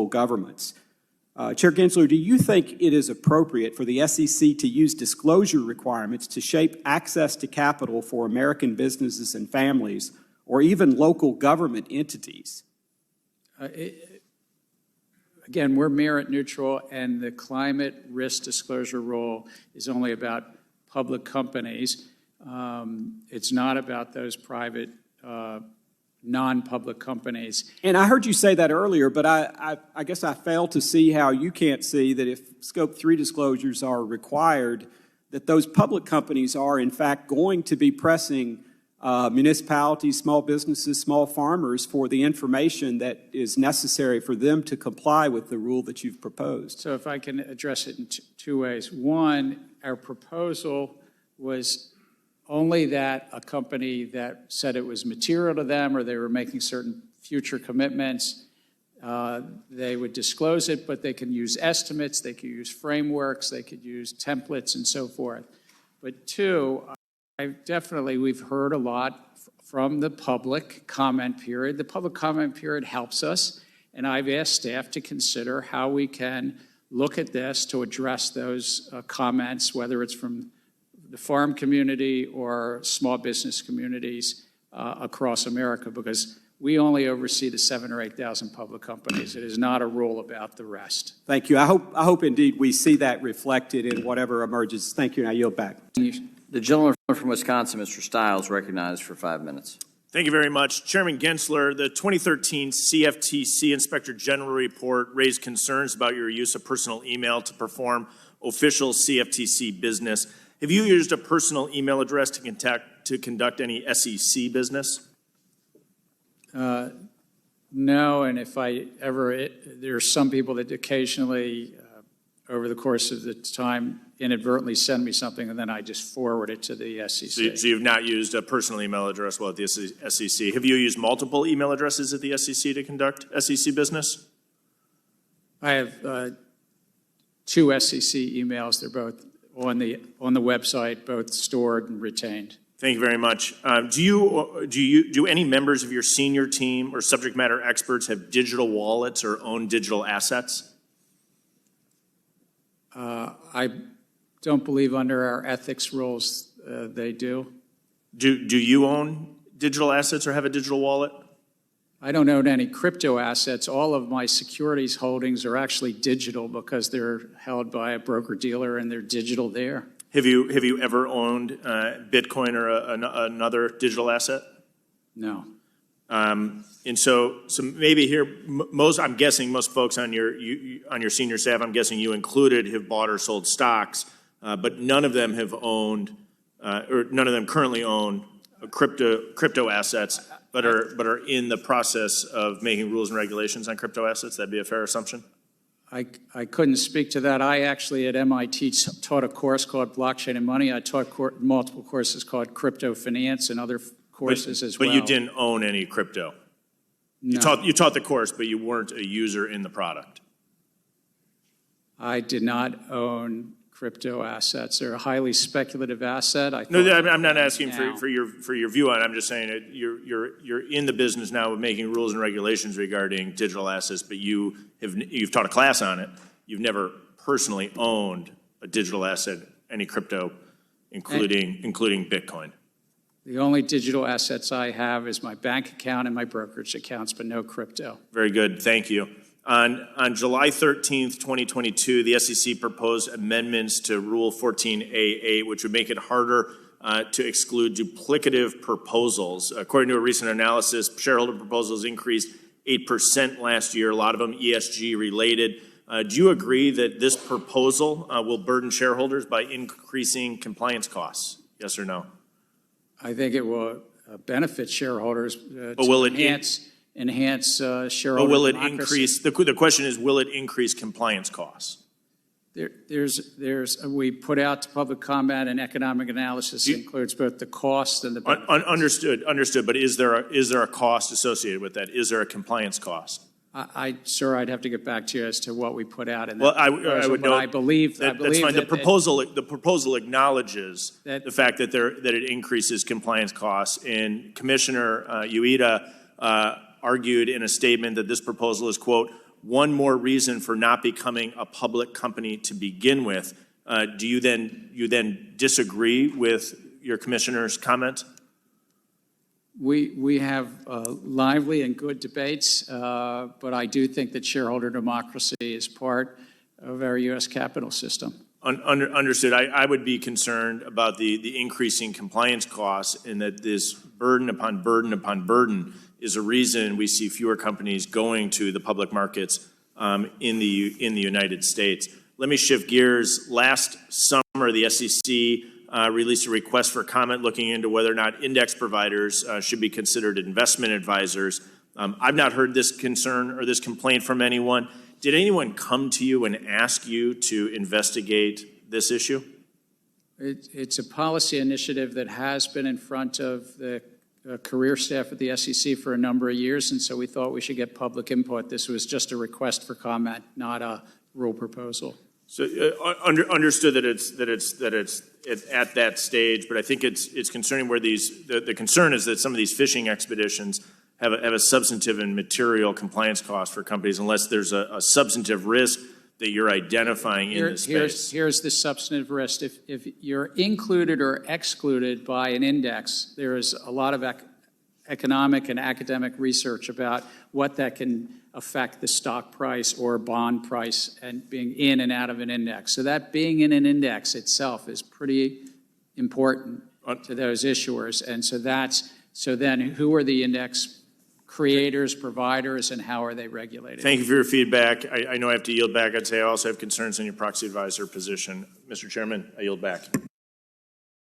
governments. Chair Gensler, do you think it is appropriate for the SEC to use disclosure requirements to shape access to capital for American businesses and families, or even local government entities? Again, we're merit neutral, and the climate risk disclosure rule is only about public companies. It's not about those private non-public companies. And I heard you say that earlier, but I guess I fail to see how you can't see that if Scope 3 disclosures are required, that those public companies are, in fact, going to be pressing municipalities, small businesses, small farmers for the information that is necessary for them to comply with the rule that you've proposed. So if I can address it in two ways. One, our proposal was only that a company that said it was material to them or they were making certain future commitments, they would disclose it, but they can use estimates, they could use frameworks, they could use templates and so forth. But two, we've heard a lot from the public comment period. The public comment period helps us, and I've asked staff to consider how we can look at this to address those comments, whether it's from the farm community or small business communities across America, because we only oversee the 7,000 or 8,000 public companies. It is not a rule about the rest. Thank you. I hope indeed we see that reflected in whatever emerges. Thank you, and I yield back. The gentleman from Wisconsin, Mr. Steil, is recognized for 5 minutes. Thank you very much. Chairman Gensler, the 2013 CFTC Inspector General report raised concerns about your use of personal email to perform official CFTC business. Have you used a personal email address to conduct any SEC business? No, and if I ever, there are some people that occasionally, over the course of the time, inadvertently send me something, and then I just forward it to the SEC. So you've not used a personal email address while at the SEC. Have you used multiple email addresses at the SEC to conduct SEC business? I have 2 SEC emails. They're both on the website, both stored and retained. Thank you very much. Do any members of your senior team or subject matter experts have digital wallets or own digital assets? I don't believe under our ethics rules they do. Do you own digital assets or have a digital wallet? I don't own any crypto assets. All of my securities holdings are actually digital because they're held by a broker-dealer and they're digital there. Have you ever owned Bitcoin or another digital asset? No. And so maybe here, I'm guessing most folks on your senior staff, I'm guessing you included, have bought or sold stocks, but none of them have owned, or none of them currently own crypto assets, but are in the process of making rules and regulations on crypto assets. That'd be a fair assumption? I couldn't speak to that. I actually at MIT taught a course called Blockchain and Money. I taught multiple courses called Crypto Finance and other courses as well. But you didn't own any crypto? No. You taught the course, but you weren't a user in the product? I did not own crypto assets. They're a highly speculative asset. No, I'm not asking for your view on it. I'm just saying that you're in the business now of making rules and regulations regarding digital assets, but you've taught a class on it. You've never personally owned a digital asset, any crypto, including Bitcoin. The only digital assets I have is my bank account and my brokerage accounts, but no crypto. Very good. Thank you. On July 13th, 2022, the SEC proposed amendments to Rule 14a8, which would make it harder to exclude duplicative proposals. According to a recent analysis, shareholder proposals increased 8% last year, a lot of them ESG related. Do you agree that this proposal will burden shareholders by increasing compliance costs? Yes or no? I think it will benefit shareholders enhance shareholder but will it democracy. Increase? The question is, will it increase compliance costs? We put out to public comment and economic analysis includes both the cost and the benefits. Understood. But is there a cost associated with that? Is there a compliance cost? Sir, I'd have to get back to you as to what we put out in that. Well, I would know. I believe that's fine. The proposal acknowledges the fact that it increases compliance costs, and Commissioner Ueda argued in a statement that this proposal is, quote, one more reason for not becoming a public company to begin with. Do you then disagree with your commissioner's comment? We have lively and good debates, but I do think that shareholder democracy is part of our U.S. capital system. Understood. I would be concerned about the increasing compliance costs, and that this burden upon burden upon burden is a reason we see fewer companies going to the public markets in the United States. Let me shift gears. Last summer, the SEC released a request for comment looking into whether or not index providers should be considered investment advisors. I've not heard this concern or this complaint from anyone. Did anyone come to you and ask you to investigate this issue? It's a policy initiative that has been in front of the career staff at the SEC for a number of years, and so we thought we should get public input. This was just a request for comment, not a rule proposal. So understood that it's at that stage, but I think it's concerning where the concern is that some of these fishing expeditions have a substantive and material compliance cost for companies unless there's a substantive risk that you're identifying in this space. Here's the substantive risk. If you're included or excluded by an index, there is a lot of economic and academic research about what that can affect the stock price or bond price and being in and out of an index. So that being in an index itself is pretty important to those issuers. And so then who are the index creators, providers, and how are they regulated? Thank you for your feedback. I know I have to yield back. I'd say I also have concerns on your proxy advisor position. Mr. Chairman, I yield back.